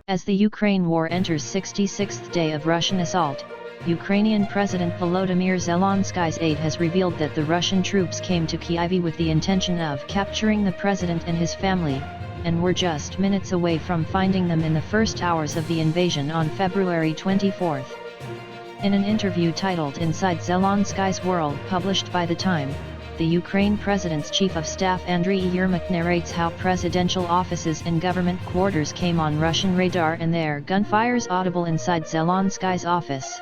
As the Ukraine war enters 66th day of Russian assault, Ukrainian President Volodymyr Zelensky's aide has revealed that the Russian troops came to Kyiv with the intention of capturing the president and his family, and were just minutes away from finding them in the first hours of the invasion on February 24. In an interview titled Inside Zelensky's World published by The Time, the Ukraine President's Chief of Staff Andriy Yermak narrates how presidential offices and government quarters came on Russian radar and their gunfires audible inside Zelensky's office.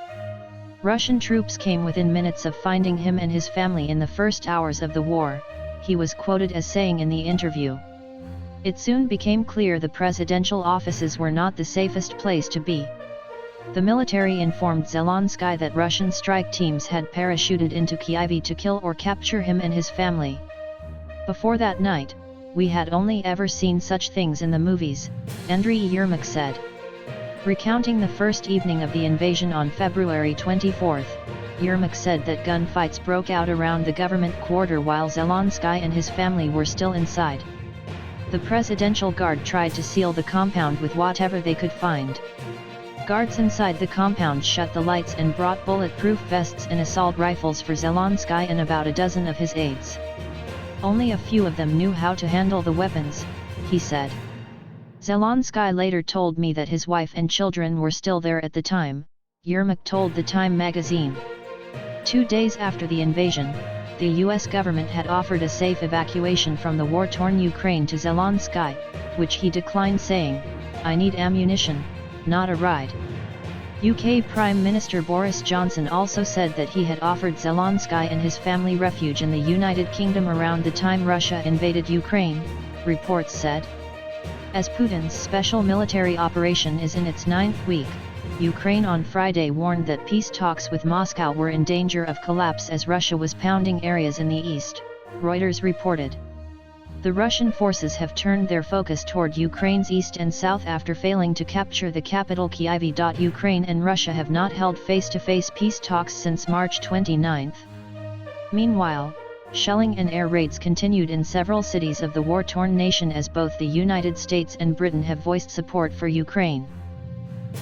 Russian troops came within minutes of finding him and his family in the first hours of the war, he was quoted as saying in the interview. It soon became clear the presidential offices were not the safest place to be. The military informed Zelensky that Russian strike teams had parachuted into Kyiv to kill or capture him and his family. Before that night, we had only ever seen such things in the movies, Andriy Yermak said. Recounting the first evening of the invasion on February 24, Yermak said that gunfights broke out around the government quarter while Zelensky and his family were still inside. The Presidential Guard tried to seal the compound with whatever they could find. Guards inside the compound shut the lights and brought bulletproof vests and assault rifles for Zelensky and about a dozen of his aides. Only a few of them knew how to handle the weapons, he said. Zelensky later told me that his wife and children were still there at the time, Yermak told The Time magazine. 2 days after the invasion, the US government had offered a safe evacuation from the war-torn Ukraine to Zelensky, which he declined saying, "I need ammunition, not a ride." UK Prime Minister Boris Johnson also said that he had offered Zelensky and his family refuge in the United Kingdom around the time Russia invaded Ukraine, reports said. As Putin's special military operation is in its 9th week, Ukraine on Friday warned that peace talks with Moscow were in danger of collapse as Russia was pounding areas in the east, Reuters reported. The Russian forces have turned their focus toward Ukraine's east and south after failing to capture the capital Kyiv. Ukraine and Russia have not held face-to-face peace talks since March 29. Meanwhile, shelling and air raids continued in several cities of the war-torn nation as both the United States and Britain have voiced support for Ukraine.